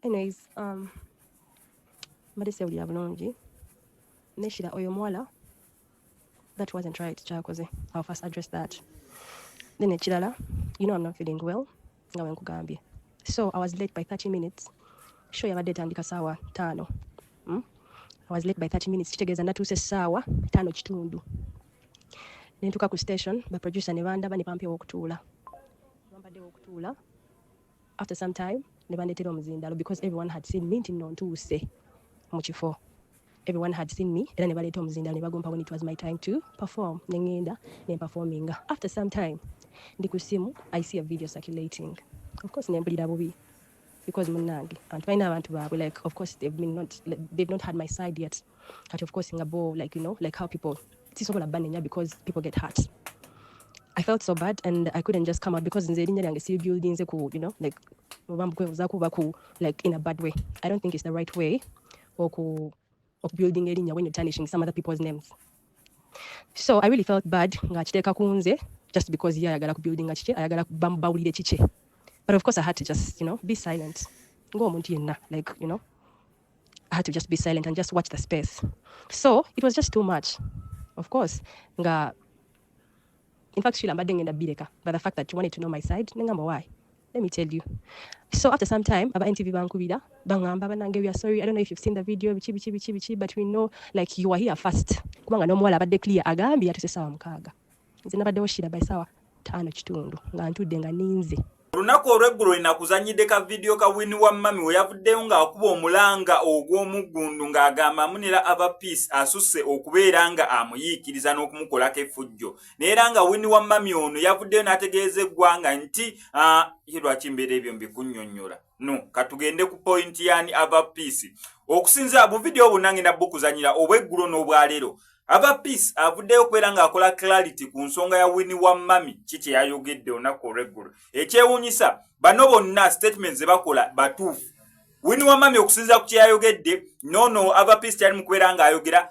Anyways, mbadde sewulira bulungi neshira oyo muwala that wasn't right kyakoze. I'll first address that. Then ekirala, you know I'm not feeling well nga bwe nkugambye. So I was late by 30 minutes. Show yabadde etandika ssaawa 5. I was late by 30 minutes. Kitegeeza natuuse ssaawa 5 kitundu. Ne ntuuka ku station, ba producer ne bandaba ne bampa ew'okutuula. Bampadde ew'okutuula. After some time, ne bandeetera omuzindalo because everyone had seen me nti nno ntuuse mu kifo. Everyone had seen me. Era ne baleeta omuzindalo ne bagumpa when it was my time to perform. Ne ngenda ne performinga. After some time, ndi ku simu, I see a video circulating. Of course, ne mpulira bubi. Because munange and find abantu baabwe, like, of course they've not had my side yet, but of course ngabo, like, you know, like how people sisobola banenya because people get hurt. I felt so bad and I couldn't just come out because nze erinnya lyange si building ze ku, you know, like mubambukweza kuba ku, like, in a bad way. I don't think it's the right way of building erinnya when you're tarnishing some other people's names. So I really felt bad nga kiteeka ku nze just because ye ayagala ku building kike, ayagala bawulire kike. But of course I had to just, you know, be silent. Like, you know, I had to just be silent and just watch the space. So it was just too much. Of course, in fact, Sheila mbadde ngenda bireka, but the fact that you wanted to know my side, nengamba why? Let me tell you. So after some time, aba NTV bankubira, bangamba banange, we are sorry. I don't know if you've seen the video, bichi, but we know, like, you were here first. Kubanga no mwala abadde clear agambi yatuse sawa mukaaga. Nze nabadde oshira by sawa 5 kitundu nga ntudde nga ninze. Lunaku olw'eggulo inakuzanyidde ka video ka Winnie wa mami we yavuddeyo ng'akuba omulanga ogw'omuggundu ng'agamba amunira aba peace asusse okubeera nga amuyiikiriza n'okumukolako effujjo. Naye era nga Winnie wa mami ono yavuddeyo n'ategeeza eggwanga nti lwaki mbeera ebyo mbikunnyonnyola. No, katugende ku point yani aba peace. Okusinza mu video bunange nabbo kuzanyira obw'eggulo n'obwaleero. Aba peace avuddeyo okubeera ng'akola clarity ku nsonga ya Winnie wa mami kiki yayogedde olunaku olw'eggulo. Ekyewuunyisa bano bonna statements ze bakola batuufu. Winnie wa mami okusinza ku kyayogedde nono aba peace kyali mu kubeera ng'ayogera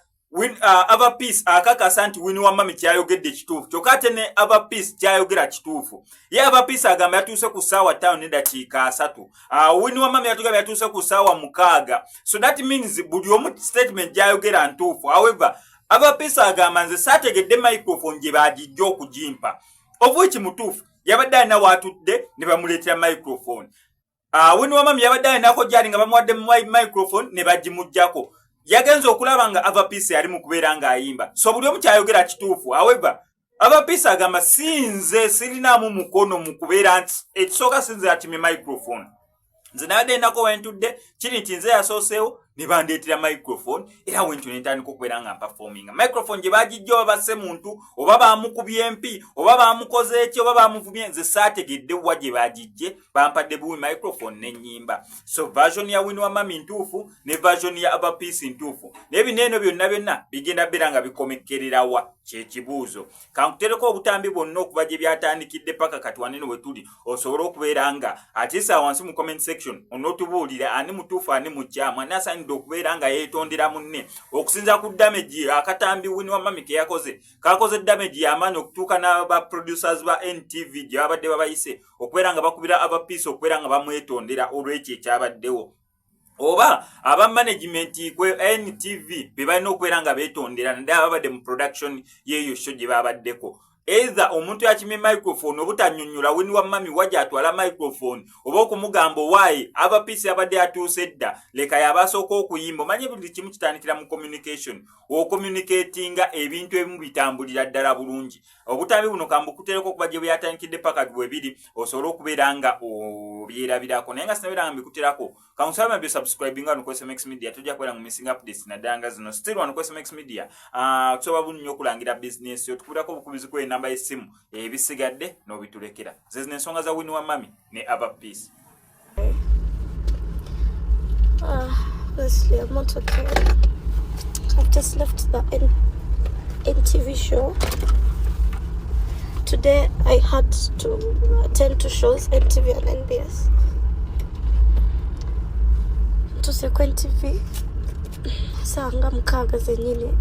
aba peace akakasa nti Winnie wa mami kyayogedde kituufu. Kyokka ate ne aba peace kyayogera kituufu. Ye aba peace agamba yatuuse ku ssaawa 5 n'eddakiika 3. Winnie wa mami yatugamba yatuuse ku ssaawa 6. So that means buli omu statement gyayogera ntuufu. However, aba peace agamba nze saategedde microphone gye baagijja okugimpa. Of which mutuufu yabadde alina waatudde ne bamuleetera microphone. Winnie wa mami yabadde alinako gyali nga bamuwadde microphone ne bagimuggyako. Yagenza okulaba nga aba peace yali mu kubeera ng'ayimba. So buli omu kyayogera kituufu. However, aba peace agamba sinze sirinaamu mukono mu kubeera nti ekisooka sinze atime microphone. Nze nabadde ndako wentudde kiri nti nze yasooseewo ne bandeetera microphone era wentu nentandika okubeera nga performing. Microphone gye baagijja oba basse muntu oba baamukubye empi oba baamukoze eki oba baamuvumye nze saategedde wa gye baagijje bampadde buwi microphone n'ennyimba. So version ya Winnie wa mami ntuufu ne version ya aba peace ntuufu. Naye bineeno byonna bigenda beera nga bikomekkererawa kyekibuuzo. Kankutereko obutambi bwonna okuva gye byatandikidde paka kati wanene we tuli osobola okubeera nga atiisa wansi mu comment section onootubuulira ani mutuufu ani mukyamu ani asaanidde okubeera nga yeetondera munne. Okusinza ku damage akatambi Winnie wa mami ke yakoze kakoze damage y'amaanyi okutuuka n'aba producers ba NTV gye babadde babayise okubeera nga bakubira aba peace okubeera nga bamwetondera olw'ekyo ekyabaddewo. Oba aba management kwe NTV be balina okubeera nga beetondera naddala babadde mu production yeeyo show gye babaddeko. Either omuntu yakimye microphone obutannyonnyola Winnie wa mami wajja atwala microphone oba okumugamba owaayi aba peace abadde atuuse dda leka yabasooka okuyimba. Omanye buli kimu kitandikira mu communication ocommunicatinga ebintu ebimu bitambulira ddala bulungi. Obutambi buno kambukutereko okuba gye bweyatandikidde paka bwebiri osobola okubeera nga obyerabirako. Naye nga sinabeera nga mbikuterako kamusaba mabyo subscribinga wano ku SMX Media tujja kubeera mu missing updates naddala nga zino still wano ku SMX Media tusobola bunnyo okulangira business yo tukubirako obukubizi kwe namba y'essimu ebisigadde n'obitulekera. Zezina ensonga za Winnie wa mami ne aba peace. Honestly, I'm not okay. I've just left the NTV show. Today I had to attend to shows NTV and NBS. To Sekwen TV. Sanga mkaga zenyine.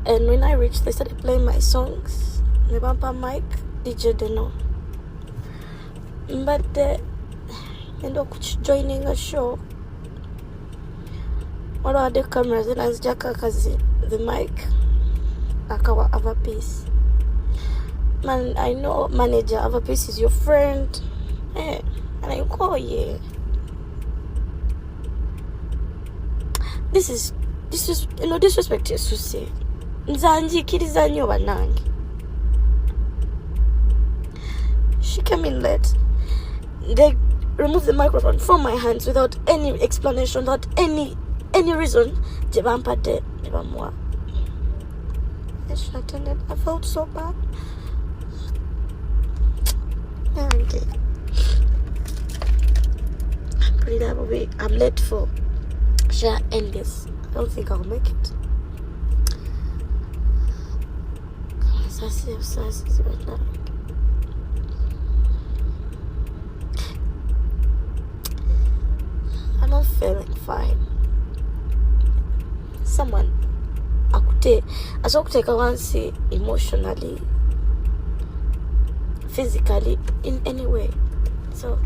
And when I reached, they started playing my songs. Nebampa mic, DJ Deno. But and joining a show. What are the cameras and as Jaka kazi the mic akawa other piece. Man, I know manager other piece is your friend. And I call you. This is disrespect is to say. Nzanji kiriza nyo banangi. She came in late. They removed the microphone from my hands without any explanation, without any reason. Jebampa jebamwa. I felt so bad. Okay. I'm late for share end this. I don't think I'll make it. I'm not feeling fine. Someone I could take one say emotionally, physically, in any way. So